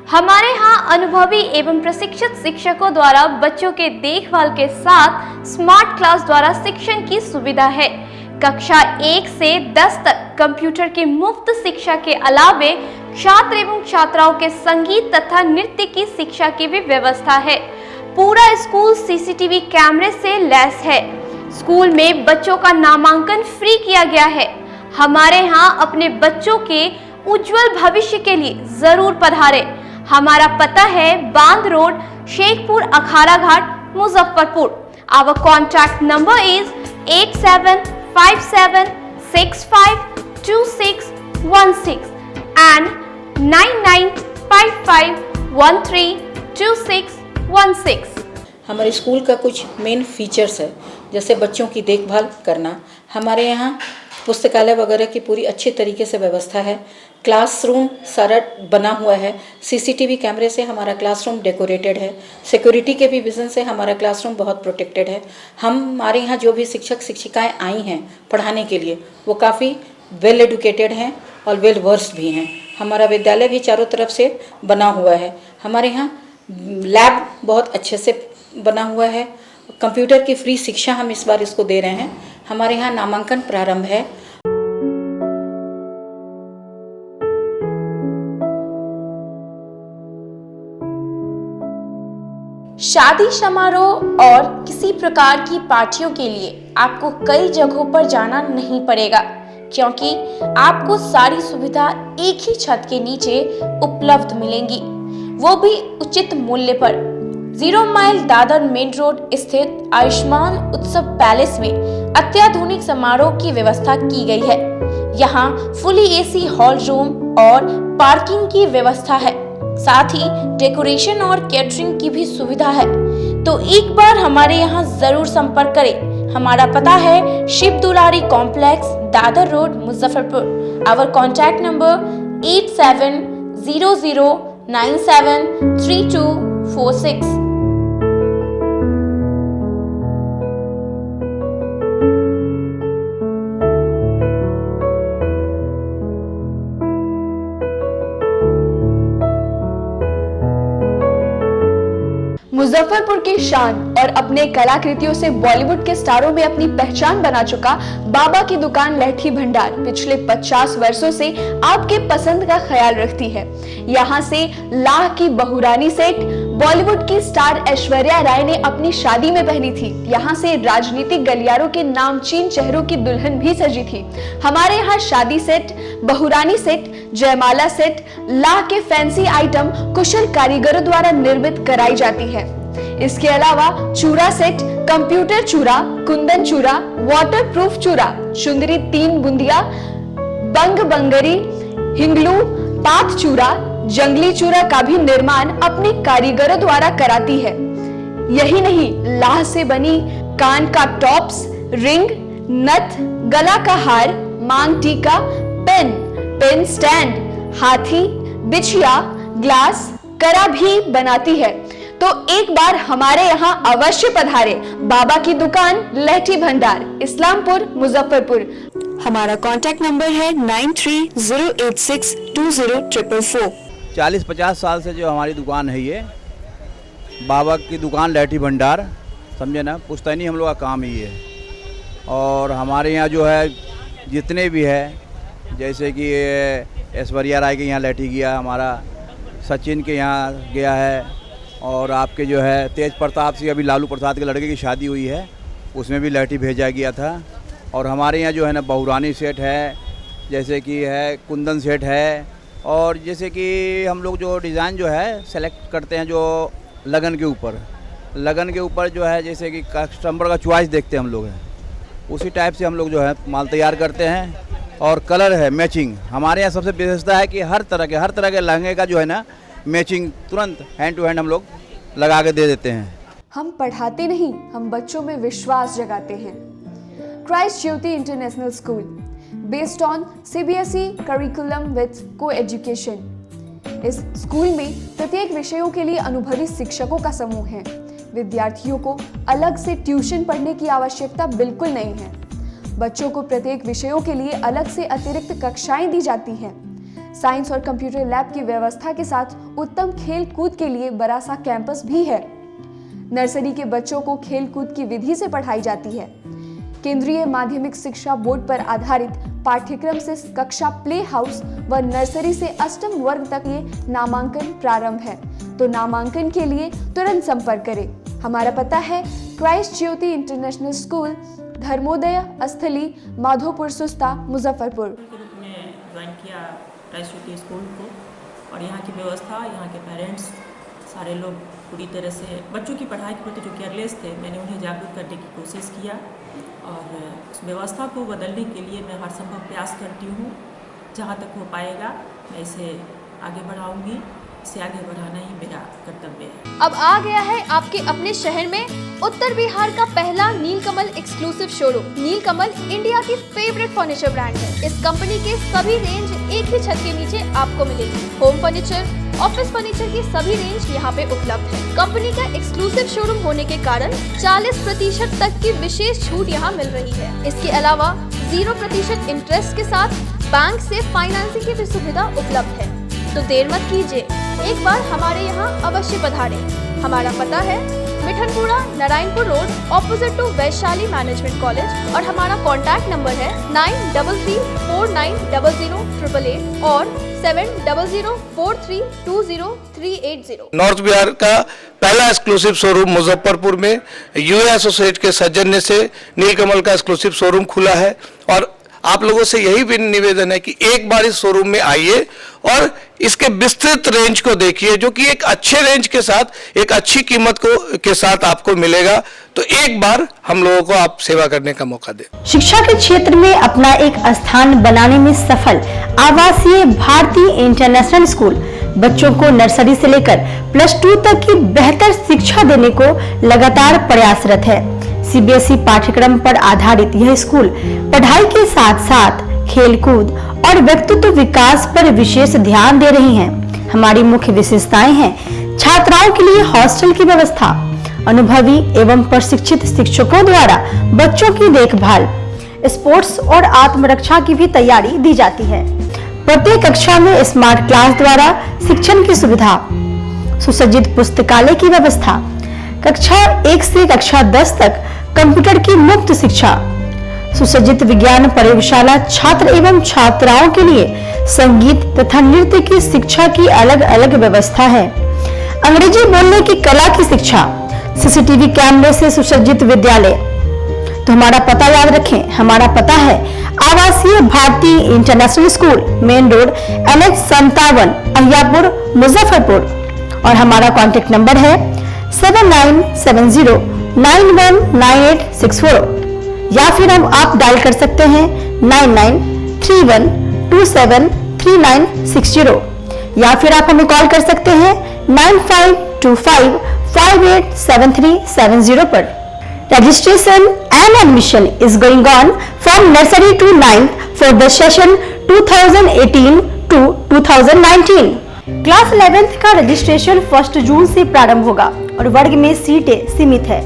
हमारे यहाँ अनुभवी एवं प्रशिक्षित शिक्षकों द्वारा बच्चों के देखभाल के साथ स्मार्ट क्लास द्वारा शिक्षण की सुविधा है। कक्षा 1 से 10 तक कंप्यूटर की मुफ्त शिक्षा के अलावे छात्र एवं छात्राओं के संगीत तथा नृत्य की शिक्षा की भी व्यवस्था है। पूरा स्कूल CCTV कैमरे से लैस है। स्कूल में बच्चों का नामांकन फ्री किया गया है। हमारे यहाँ अपने बच्चों के उज्जवल भविष्य के लिए जरूर पधारें। हमारा पता है बांध road, Shekhpur Akhara Ghat, Muzaffarpur. Our contact number is 8757652616 and 9955132616। हमारे स्कूल का कुछ मेन फीचर्स है, जैसे बच्चों की देखभाल करना। हमारे यहाँ पुस्तकालय वगैरह की पूरी अच्छी तरीके से व्यवस्था है। क्लासरूम सारा बना हुआ है। CCTV कैमरे से हमारा क्लासरूम डेकोरेटेड है। सिक्योरिटी के भी विजन से हमारा क्लासरूम बहुत प्रोटेक्टेड है। हमारे यहाँ जो भी शिक्षक शिक्षिकाएं आई हैं पढ़ाने के लिए, वो काफ़ी वेल एडुकेटेड हैं और वेल वर्स्ड भी हैं। हमारा विद्यालय भी चारों तरफ से बना हुआ है। हमारे यहाँ लैब बहुत अच्छे से बना हुआ है। कंप्यूटर की फ्री शिक्षा हम इस बार इसको दे रहे हैं। हमारे यहाँ नामांकन प्रारंभ है। शादी समारोह और किसी प्रकार की पार्टियों के लिए आपको कई जगहों पर जाना नहीं पड़ेगा, क्योंकि आपको सारी सुविधा एक ही छत के नीचे उपलब्ध मिलेंगी, वो भी उचित मूल्य पर। 0 माइल दादर मेन रोड स्थित आयुष्मान उत्सव पैलेस में अत्याधुनिक समारोह की व्यवस्था की गई है। यहाँ फुली एसी हॉल रूम और पार्किंग की व्यवस्था है, साथ ही डेकोरेशन और कैटरिंग की भी सुविधा है। तो एक बार हमारे यहाँ जरूर संपर्क करें। हमारा पता है Shiv Dulari complex, Dadar road, Muzaffarpur. Our contact number 8700973246। Muzaffarpur की शान और अपने कलाकृतियों से बॉलीवुड के स्टारों में अपनी पहचान बना चुका बाबा की दुकान लहठी भंडार पिछले 50 वर्षों से आपके पसंद का ख्याल रखती है। यहाँ से लाह की बहुरानी सेट बॉलीवुड की स्टार ऐश्वर्या राय ने अपनी शादी में पहनी थी। यहाँ से राजनीतिक गलियारों के नामचीन चेहरों की दुल्हन भी सजी थी। हमारे यहाँ शादी सेट, बहुरानी सेट, जयमाला सेट, लाह के फैंसी आइटम कुशल कारीगरों द्वारा निर्मित कराई जाती है। इसके अलावा चूड़ा सेट, कंप्यूटर चूड़ा, कुंदन चूड़ा, वाटरप्रूफ चूड़ा, चुंदरी 3 बुंदिया, बंग बंगरी, हिंगलू, पात चूड़ा, जंगली चूड़ा का भी निर्माण अपने कारीगरों द्वारा कराती है। यही नहीं, लाह से बनी कान का टॉप्स, रिंग, नथ, गला का हार, मांग टीका, पेन स्टैंड, हाथी, बिछिया, ग्लास, करा भी बनाती है। तो एक बार हमारे यहाँ अवश्य पधारे। बाबा की दुकान लहठी भंडार, इस्लामपुर, मुजफ्फरपुर। हमारा कॉन्टैक्ट नंबर है 9308620444। 40-50 साल से जो हमारी दुकान है, ये बाबा की दुकान लहठी भंडार, समझे ना, पुश्तैनी हम लोग का काम ही है। और हमारे यहाँ जो है जितने भी है, जैसे कि ऐश्वर्या राय के यहाँ लहठी गया, हमारा सचिन के यहाँ गया है, और आपके जो है तेज प्रताप सिंह, अभी लालू प्रसाद के लड़के की शादी हुई है, उसमें भी लहठी भेजा गया था। और हमारे यहाँ जो है ना बहुरानी सेट है, जैसे कि है कुंदन सेट है, और जैसे कि हम लोग जो डिज़ाइन जो है सेलेक्ट करते हैं जो लगन के ऊपर जो है, जैसे कि कस्टमर का चॉइस देखते हैं हम लोग हैं, उसी टाइप से हम लोग जो है माल तैयार करते हैं। और कलर है मैचिंग, हमारे यहाँ सबसे विशेषता है कि हर तरह के लहंगे का जो है ना मैचिंग तुरंत हैंड टू हैंड हम लोग लगा के दे देते हैं। हम पढ़ाते नहीं, हम बच्चों में विश्वास जगाते हैं। Christ Jyoti international school, based on CBSE curriculum with coeducation. इस स्कूल में प्रत्येक विषयों के लिए अनुभवी शिक्षकों का समूह है। विद्यार्थियों को अलग से ट्यूशन पढ़ने की आवश्यकता बिल्कुल नहीं है। बच्चों को प्रत्येक विषयों के लिए अलग से अतिरिक्त कक्षाएं दी जाती हैं। साइंस और कंप्यूटर लैब की व्यवस्था के साथ उत्तम खेल कूद के लिए बड़ा सा कैंपस भी है। नर्सरी के बच्चों को खेल कूद की विधि से पढ़ाई जाती है। केंद्रीय माध्यमिक शिक्षा बोर्ड पर आधारित पाठ्यक्रम से कक्षा प्ले हाउस व नर्सरी से 8वीं वर्ग तक ये नामांकन प्रारंभ है। तो नामांकन के लिए तुरंत संपर्क करें। हमारा पता है Christ Jyoti international school, Dharmodaya स्थली, माधोपुर सुस्ता, मुजफ्फरपुर। ज्वाइन किया क्राइस्ट ज्योति स्कूल को, और यहाँ की व्यवस्था, यहाँ के पेरेंट्स सारे लोग पूरी तरह से बच्चों की पढ़ाई के प्रति जो केयरलेस थे, मैंने उन्हें जागरूक करने की कोशिश किया, और उस व्यवस्था को बदलने के लिए मैं हर संभव प्रयास करती हूँ। जहाँ तक हो पाएगा मैं इसे आगे बढ़ाऊँगी, इसे आगे बढ़ाना ही मेरा कर्तव्य है। अब आ गया है आपके अपने शहर में उत्तर बिहार का पहला नीलकमल एक्सक्लूसिव शोरूम। नीलकमल इंडिया की फेवरेट फर्नीचर ब्रांड है। इस कंपनी के सभी रेंज एक ही छत के नीचे आपको मिलेगी। होम फर्नीचर, ऑफिस फर्नीचर की सभी रेंज यहाँ पे उपलब्ध है। कंपनी का एक्सक्लूसिव शोरूम होने के कारण 40% तक की विशेष छूट यहाँ मिल रही है। इसके अलावा 0% इंटरेस्ट के साथ बैंक से फाइनेंसिंग की भी सुविधा उपलब्ध है। तो देर मत कीजिए, एक बार हमारे यहाँ अवश्य पधारें। हमारा पता है Mithanpura Narayanpur road opposite to Vaishali management college और हमारा कॉन्टैक्ट नंबर है 9334900888 और 7004320380। नॉर्थ बिहार का पहला एक्सक्लूसिव शोरूम मुजफ्फरपुर में यूए एसोसिएट के सौजन्य से नीलकमल का एक्सक्लूसिव शोरूम खुला है और आप लोगों से यही भी निवेदन है कि एक बार इस शोरूम में आइए और इसके विस्तृत रेंज को देखिए, जो कि एक अच्छे रेंज के साथ एक अच्छी कीमत के साथ आपको मिलेगा। तो एक बार हम लोगों को आप सेवा करने का मौका दें। शिक्षा के क्षेत्र में अपना एक स्थान बनाने में सफल आवासीय भारती इंटरनेशनल स्कूल बच्चों को नर्सरी से लेकर +2 तक की बेहतर शिक्षा देने को लगातार प्रयासरत है। सीबीएसई पाठ्यक्रम पर आधारित यह स्कूल पढ़ाई के साथ साथ खेलकूद और व्यक्तित्व विकास पर विशेष ध्यान दे रही हैं। हमारी मुख्य विशेषताएं हैं छात्राओं के लिए हॉस्टल की व्यवस्था, अनुभवी एवं प्रशिक्षित शिक्षकों द्वारा बच्चों की देखभाल, स्पोर्ट्स और आत्मरक्षा की भी तैयारी दी जाती है। प्रत्येक कक्षा में स्मार्ट क्लास द्वारा शिक्षण की सुविधा, सुसज्जित पुस्तकालय की व्यवस्था, कक्षा 1 से कक्षा 10 तक कंप्यूटर की मुफ्त शिक्षा, सुसज्जित विज्ञान प्रयोगशाला, छात्र एवं छात्राओं के लिए संगीत तथा नृत्य की शिक्षा की अलग अलग व्यवस्था है। अंग्रेजी बोलने की कला की शिक्षा, सीसीटीवी कैमरे से सुसज्जित विद्यालय। तो हमारा पता याद रखें, हमारा पता है Awasiya Bharti international school, main road NH57, Ahiyapur, Muzaffarpur. और हमारा कॉन्टेक्ट नंबर है 7970919864 या फिर आप डायल कर सकते हैं 9931273960 या फिर आप हमें कॉल कर सकते हैं 9525587370 पर। Registration and admission is going on from nursery to 9th for the session 2018 to 2019. Class 11th का रजिस्ट्रेशन 1 जून से प्रारंभ होगा और वर्ग में सीटें सीमित है।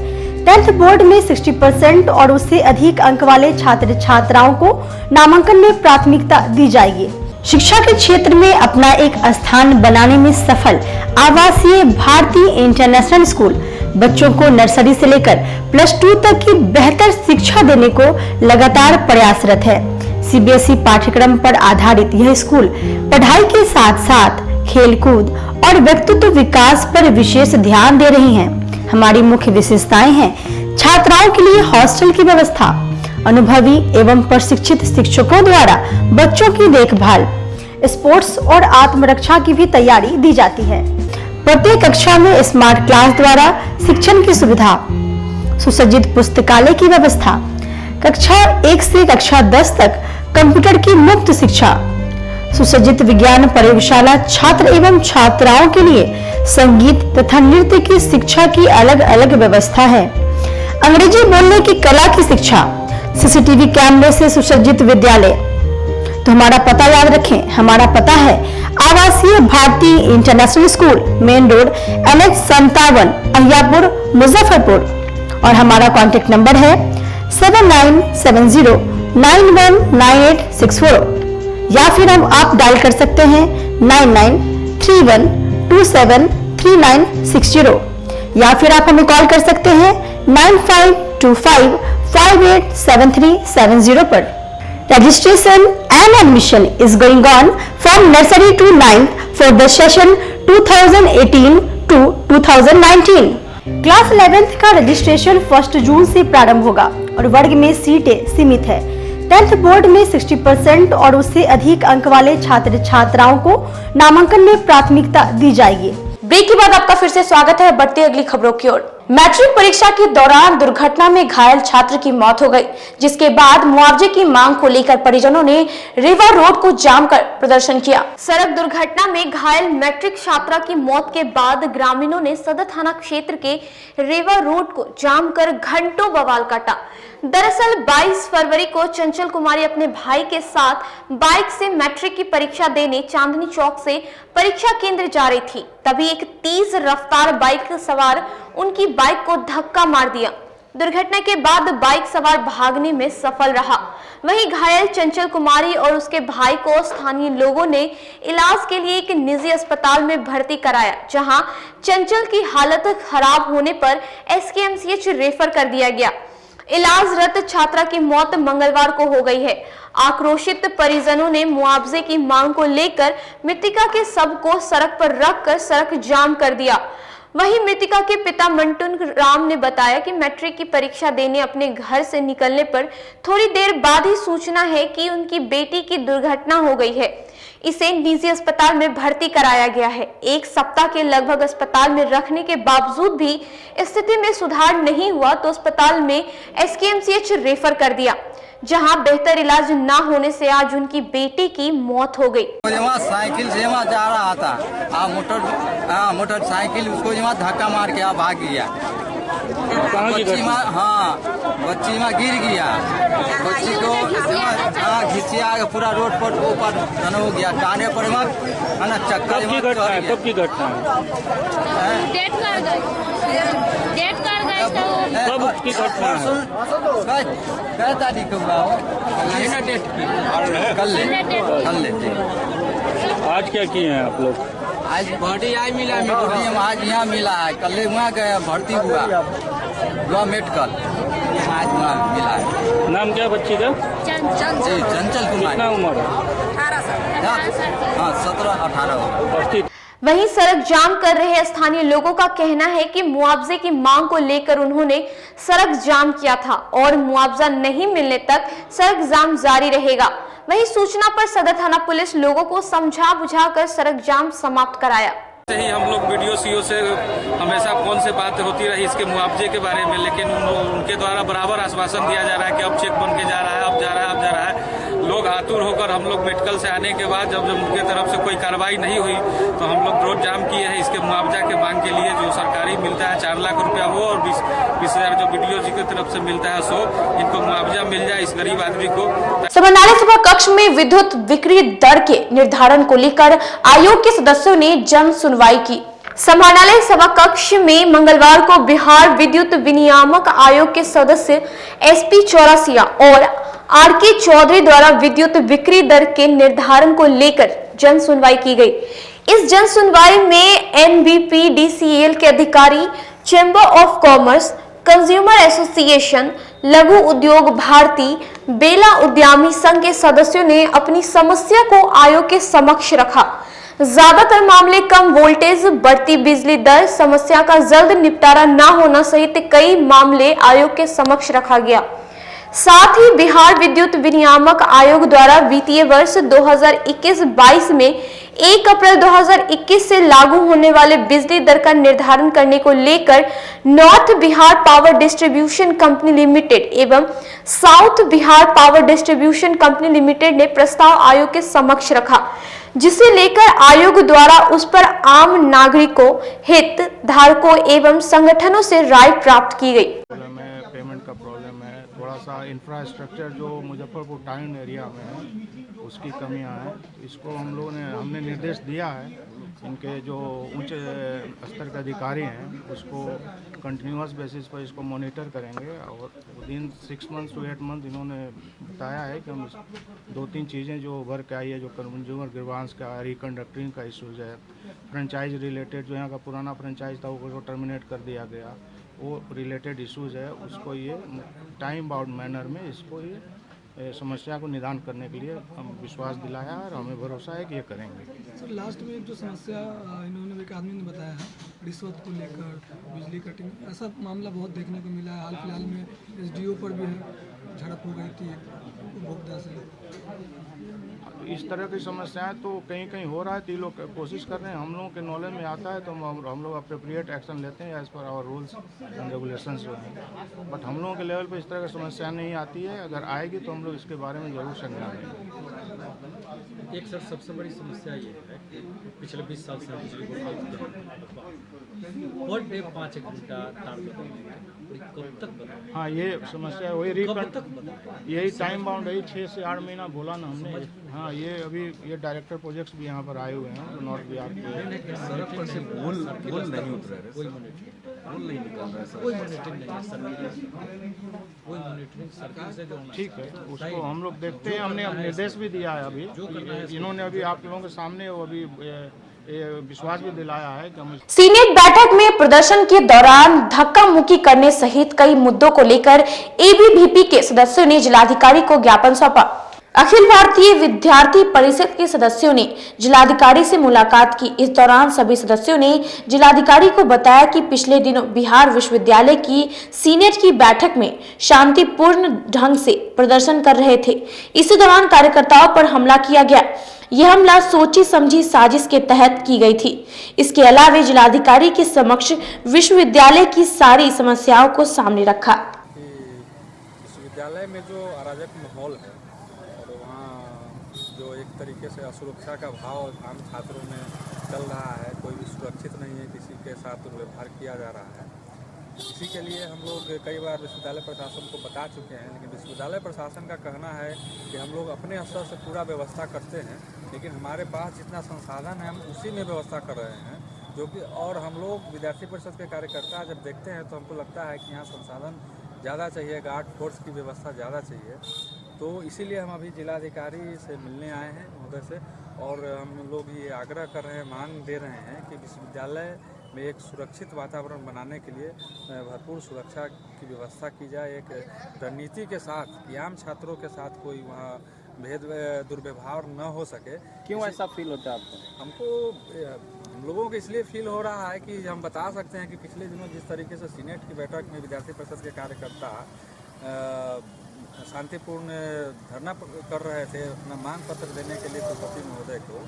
10th बोर्ड में 60% और उससे अधिक अंक वाले छात्र छात्राओं को नामांकन में प्राथमिकता दी जाएगी। शिक्षा के क्षेत्र में अपना एक स्थान बनाने में सफल आवासीय भारती इंटरनेशनल स्कूल बच्चों को नर्सरी से लेकर +2 तक की बेहतर शिक्षा देने को लगातार प्रयासरत है। सीबीएसई पाठ्यक्रम पर आधारित यह स्कूल पढ़ाई के साथ साथ खेलकूद और व्यक्तित्व विकास पर विशेष ध्यान दे रही हैं। हमारी मुख्य विशेषताएं हैं छात्राओं के लिए हॉस्टल की व्यवस्था, अनुभवी एवं प्रशिक्षित शिक्षकों द्वारा बच्चों की देखभाल, स्पोर्ट्स और आत्मरक्षा की भी तैयारी दी जाती है। प्रत्येक कक्षा में स्मार्ट क्लास द्वारा शिक्षण की सुविधा, सुसज्जित पुस्तकालय की व्यवस्था, कक्षा 1 से कक्षा 10 तक कंप्यूटर की मुफ्त शिक्षा, सुसज्जित विज्ञान प्रयोगशाला, छात्र एवं छात्राओं के लिए संगीत तथा नृत्य की शिक्षा की अलग अलग व्यवस्था है। अंग्रेजी बोलने की कला की शिक्षा, सीसीटीवी कैमरे से सुसज्जित विद्यालय। तो हमारा पता याद रखें, हमारा पता है Awasiya Bharti international school, main road NH57, Ahiyapur, Muzaffarpur. और हमारा कॉन्टेक्ट नंबर है 7970919864 या फिर आप डायल कर सकते हैं 9931273960 या फिर आप हमें कॉल कर सकते हैं 9525587370 पर। Registration and admission is going on from nursery to 9th for the session 2018 to 2019. Class 11th का रजिस्ट्रेशन 1 जून से प्रारंभ होगा और वर्ग में सीटें सीमित है। 10th बोर्ड में 60% और उससे अधिक अंक वाले छात्र छात्राओं को नामांकन में प्राथमिकता दी जाएगी। ब्रेक के बाद आपका फिर से स्वागत है। बढ़ते अगली खबरों की ओर। मैट्रिक परीक्षा के दौरान दुर्घटना में घायल छात्र की मौत हो गई, जिसके बाद मुआवजे की मांग को लेकर परिजनों ने रिवर रोड को जाम कर प्रदर्शन किया। सड़क दुर्घटना में घायल मैट्रिक छात्रा की मौत के बाद ग्रामीणों ने सदर थाना क्षेत्र के रिवर रोड को जाम कर घंटों बवाल काटा। दरअसल 22 फरवरी को चंचल कुमारी अपने भाई के साथ बाइक से मैट्रिक की परीक्षा देने चांदनी चौक से परीक्षा केंद्र जा रही थी। तभी एक तेज रफ्तार बाइक सवार उनकी बाइक को धक्का मार दिया, दुर्घटना के बाद बाइक सवार भागने में सफल रहा। वहीं घायल चंचल कुमारी और उसके भाई को स्थानीय लोगों ने इलाज के लिए एक निजी अस्पताल में भर्ती कराया, जहां चंचल की हालत खराब होने पर एसकेएमसीएच रेफर कर दिया गया। इलाजरत छात्रा की मौत मंगलवार को हो गई है। आक्रोशित परिजनों ने मुआवजे की मांग को लेकर मृतका के शव को सड़क पर रखकर सड़क जाम कर दिया। वहीं मृतका के पिता मंटुन राम ने बताया कि मैट्रिक की परीक्षा देने अपने घर से निकलने पर थोड़ी देर बाद ही सूचना है कि उनकी बेटी की दुर्घटना हो गई है। इसे निजी अस्पताल में भर्ती कराया गया है। एक सप्ताह के लगभग अस्पताल में रखने के बावजूद भी स्थिति में सुधार नहीं हुआ तो अस्पताल में एसकेएमसीएच रेफर कर दिया, जहां बेहतर इलाज न होने से आज उनकी बेटी की मौत हो गई। साइकिल से वहाँ जा रहा था, मोटरसाइकिल उसको जहाँ धक्का मार के भाग गया। बच्ची में गिर गया, बच्ची को घिसिया पूरा रोड पर ऊपर हो गया, टाने पर चक्कर। कब की घटना कै तारीख को आज क्या किए हैं आप लोग? आज बॉडी आई मिला, आज यहाँ मिला है, कल वहाँ गया भर्ती हुआ मेडिकल, आज वहाँ मिला है। नाम क्या बच्ची का? चंचल कुमार। कितना उम्र है? 17-18। वहीं सड़क जाम कर रहे स्थानीय लोगों का कहना है कि मुआवजे की मांग को लेकर उन्होंने सड़क जाम किया था और मुआवजा नहीं मिलने तक सड़क जाम जारी रहेगा। वहीं सूचना पर सदर थाना पुलिस लोगों को समझा बुझाकर सड़क जाम समाप्त कराया। ही हम लोग वीडियो सीओ से हमेशा फोन से बात होती रही इसके मुआवजे के बारे में, लेकिन उनके द्वारा बराबर आश्वासन दिया जा रहा है कि अब चेक बन के जा रहा है, अब जा रहा है, अब जा रहा है। लोग आतुर होकर हम लोग मेडिकल से आने के बाद जब उनके तरफ से कोई कार्रवाई नहीं हुई तो हम लोग रोड जाम किए हैं इसके मुआवजा के मांग के लिए। जो सरकारी मिलता है 4 लाख रुपया हो और 20,000 जो वीडियो जी की तरफ से मिलता है 100, इनको मुआवजा मिल जाए इस गरीब आदमी को। समाहरणालय सभा कक्ष में विद्युत बिक्री दर के निर्धारण को लेकर आयोग के सदस्यों ने जन सुनवाई की। समाहरणालय सभा कक्ष में मंगलवार को बिहार विद्युत विनियामक आयोग के सदस्य एसपी चौरसिया और आरके चौधरी द्वारा विद्युत बिक्री दर के निर्धारण को लेकर जन सुनवाई की गई। इस जन सुनवाई में एनबीपीडीसीएल के अधिकारी, chamber of commerce, consumer association, लघु उद्योग भारती, बेला उद्यमी संघ के सदस्यों ने अपनी समस्या को आयोग के समक्ष रखा। ज्यादातर मामले कम वोल्टेज, बढ़ती बिजली दर, समस्या का जल्द निपटारा न होना सहित कई मामले आयोग के समक्ष रखा गया। साथ ही बिहार विद्युत विनियामक आयोग द्वारा वित्तीय वर्ष 2021-22 में 1 अप्रैल 2021 से लागू होने वाले बिजली दर का निर्धारण करने को लेकर north Bihar power distribution company limited एवं south Bihar power distribution company limited ने प्रस्ताव आयोग के समक्ष रखा, जिसे लेकर आयोग द्वारा उस पर आम नागरिकों, हितधारकों एवं संगठनों से राय प्राप्त की गई। पेमेंट का प्रॉब्लम है, थोड़ा सा इंफ्रास्ट्रक्चर जो मुजफ्फरपुर टाउन एरिया में है उसकी कमियां हैं। इसको हमने निर्देश दिया है, इनके जो उच्च स्तर के अधिकारी हैं उसको कंटिन्यूअस बेसिस पर इसको मॉनिटर करेंगे और विदिन 6 मंथ to 8 मंथ इन्होंने बताया है कि हम 2-3 चीज़ें जो उभर के आई है, जो कंज्यूमर ग्रीवांस का, रिकंडक्टिंग का इशूज़ है, फ्रेंचाइज रिलेटेड जो यहाँ का पुराना फ्रेंचाइज था वो टर्मिनेट कर दिया गया, वो रिलेटेड इश्यूज़ है, उसको ये टाइम बाउंड मैनर में इसको ये समस्या को निदान करने के लिए हम विश्वास दिलाया और हमें भरोसा है कि ये करेंगे। सर लास्ट में जो समस्या इन्होंने एक आदमी ने बताया है रिश्वत को लेकर, बिजली कटिंग, ऐसा मामला बहुत देखने को मिला है। हाल फिलहाल में एसडीओ पर भी झड़प हो गई थी उपभोक्ता से। इस तरह की समस्याएं तो कहीं कहीं हो रहा है, तो ये लोग कोशिश कर रहे हैं, हम लोगों के नॉलेज में आता है तो हम लोग अप्रोप्रिएट एक्शन लेते हैं as per hour rules and regulations जो हैं। बट हम लोगों के लेवल पे इस तरह की समस्या नहीं आती है, अगर आएगी तो हम लोग इसके बारे में जरूर संज्ञान लेंगे। एक सर सबसे बड़ी समस्या ये है कि पिछले 20 साल से बिजली को पर डे 5 घंटा तार बदलने कब तक बदले? हाँ, ये समस्या वही यही टाइम बाउंड है, 6 से 8 महीना बोला ना हमने। हाँ, ये अभी ये डायरेक्टर प्रोजेक्ट्स भी यहाँ पर आए हुए हैं नॉर्थ बिहार के। सड़क पर से बोल नहीं उतर रहा है, कोई बोल नहीं निकल रहा है, कोई मॉनिटरिंग नहीं है सर, कोई मॉनिटरिंग सरकार से जो ठीक है, उसको हम लोग देखते हैं। हमने अब निर्देश भी दिया है अभी, इन्होंने अभी आप लोगों के सामने वो अभी विश्वास भी दिलाया है कि हम सीनेट बैठक में प्रदर्शन के दौरान धक्का मुक्की करने सहित कई मुद्दों को लेकर एबीवीपी के सदस्यों ने जिलाधिकारी को ज्ञापन सौंपा। अखिल भारतीय विद्यार्थी परिषद के सदस्यों ने जिलाधिकारी से मुलाकात की। इस दौरान सभी सदस्यों ने जिलाधिकारी को बताया कि पिछले दिनों बिहार विश्वविद्यालय की सीनेट की बैठक में शांतिपूर्ण ढंग से प्रदर्शन कर रहे थे। इसी दौरान कार्यकर्ताओं पर हमला किया गया। यह हमला सोची समझी साजिश के तहत की गई थी। इसके अलावा जिलाधिकारी के समक्ष विश्वविद्यालय की सारी समस्याओं को सामने रखा। विश्वविद्यालय में जो अराजक माहौल है और वहाँ जो एक तरीके से असुरक्षा का भाव आम छात्रों में चल रहा है, कोई भी सुरक्षित नहीं है, किसी के साथ दुर्व्यवहार किया जा रहा है। इसी के लिए हम लोग कई बार विश्वविद्यालय प्रशासन को बता चुके हैं, लेकिन विश्वविद्यालय प्रशासन का कहना है कि हम लोग अपने स्तर से पूरा व्यवस्था करते हैं, लेकिन हमारे पास जितना संसाधन है हम उसी में व्यवस्था कर रहे हैं। जो कि और हम लोग विद्यार्थी परिषद के कार्यकर्ता जब देखते हैं तो हमको लगता है कि यहाँ संसाधन ज़्यादा चाहिए, गार्ड फोर्स की व्यवस्था ज़्यादा चाहिए। तो इसीलिए हम अभी जिलाधिकारी से मिलने आए हैं महोदय से, और हम लोग ये आग्रह कर रहे हैं, मांग दे रहे हैं कि विश्वविद्यालय में एक सुरक्षित वातावरण बनाने के लिए भरपूर सुरक्षा की व्यवस्था की जाए, एक रणनीति के साथ कि आम छात्रों के साथ कोई वहाँ दुर्व्यवहार न हो सके। क्यों ऐसा फील होता है आपको? हमको हम लोगों को इसलिए फील हो रहा है कि हम बता सकते हैं कि पिछले दिनों जिस तरीके से सीनेट की बैठक में विद्यार्थी परिषद के कार्यकर्ता शांतिपूर्ण धरना कर रहे थे अपना मांग पत्र देने के लिए कुलपति महोदय को,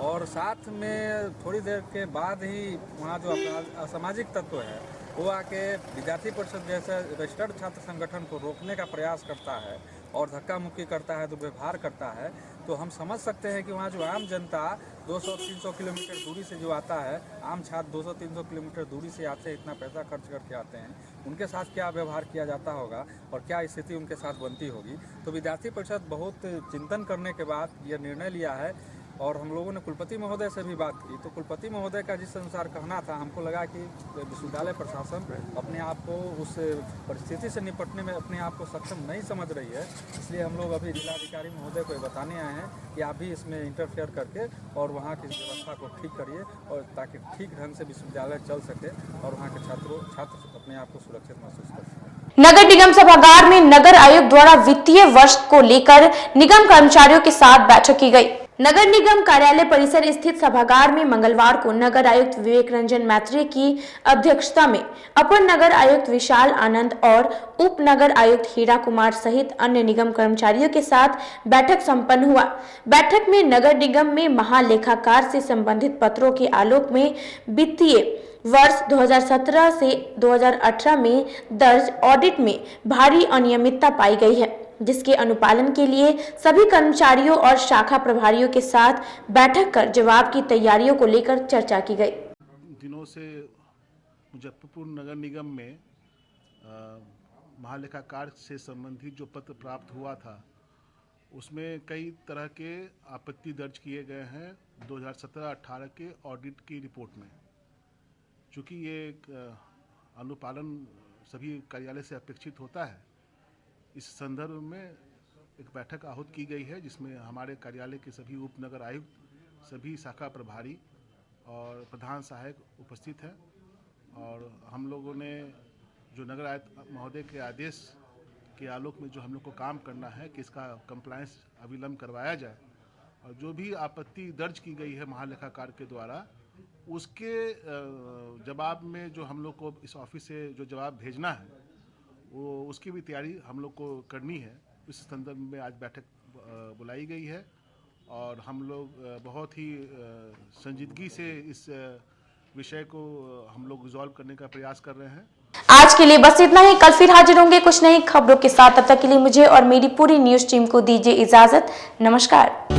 और साथ में थोड़ी देर के बाद ही वहाँ जो असामाजिक तत्व है वो आके विद्यार्थी परिषद जैसे रजिस्टर्ड छात्र संगठन को रोकने का प्रयास करता है और धक्का मुक्की करता है, दुर्व्यवहार करता है, तो हम समझ सकते हैं कि वहाँ जो आम जनता 200-300 किलोमीटर दूरी से जो आता है, आम छात्र 200-300 किलोमीटर दूरी से आते हैं, इतना पैसा खर्च करके आते हैं, उनके साथ क्या व्यवहार किया जाता होगा और क्या स्थिति उनके साथ बनती होगी। तो विद्यार्थी परिषद बहुत चिंतन करने के बाद यह निर्णय लिया है, और हम लोगों ने कुलपति महोदय से भी बात की। तो कुलपति महोदय का जिस अनुसार कहना था, हमको लगा कि विश्वविद्यालय प्रशासन अपने आप को उस परिस्थिति से निपटने में अपने आप को सक्षम नहीं समझ रही है, इसलिए हम लोग अभी जिलाधिकारी महोदय को बताने आए हैं कि आप भी इसमें इंटरफेयर करके और वहाँ की व्यवस्था को ठीक करिए, और ताकि ठीक ढंग से विश्वविद्यालय चल सके और वहाँ के छात्र अपने आप को सुरक्षित महसूस कर सकें। नगर निगम सभागार में नगर आयुक्त द्वारा वित्तीय वर्ष को लेकर निगम कर्मचारियों के साथ बैठक की गई। नगर निगम कार्यालय परिसर स्थित सभागार में मंगलवार को नगर आयुक्त विवेक रंजन मैत्री की अध्यक्षता में अपर नगर आयुक्त विशाल आनंद और उप नगर आयुक्त हीरा कुमार सहित अन्य निगम कर्मचारियों के साथ बैठक संपन्न हुआ। बैठक में नगर निगम में महालेखाकार से संबंधित पत्रों के आलोक में वित्तीय वर्ष 2017 से 2018 में दर्ज ऑडिट में भारी अनियमितता पाई गई है, जिसके अनुपालन के लिए सभी कर्मचारियों और शाखा प्रभारियों के साथ बैठक कर जवाब की तैयारियों को लेकर चर्चा की गई। दिनों से मुजफ्फरपुर नगर निगम में महालेखाकार से संबंधित जो पत्र प्राप्त हुआ था, उसमें कई तरह के आपत्ति दर्ज किए गए हैं 2017-18 के ऑडिट की रिपोर्ट में। चूँकि ये एक अनुपालन सभी कार्यालय से अपेक्षित होता है, इस संदर्भ में एक बैठक आहूत की गई है, जिसमें हमारे कार्यालय के सभी उप नगर आयुक्त, सभी शाखा प्रभारी और प्रधान सहायक उपस्थित हैं। और हम लोगों ने जो नगर आयुक्त महोदय के आदेश के आलोक में जो हम लोग को काम करना है कि इसका कंप्लायंस अविलंब करवाया जाए, और जो भी आपत्ति दर्ज की गई है महालेखाकार के द्वारा, उसके जवाब में जो हम लोग को इस ऑफिस से जो जवाब भेजना है, वो उसकी भी तैयारी हम लोग को करनी है। इस संदर्भ में आज बैठक बुलाई गई है, और हम लोग बहुत ही संजीदगी से इस विषय को हम लोग रिजॉल्व करने का प्रयास कर रहे हैं। आज के लिए बस इतना ही। कल फिर हाजिर होंगे कुछ नई खबरों के साथ। तब तक के लिए मुझे और मेरी पूरी न्यूज टीम को दीजिए इजाजत। नमस्कार।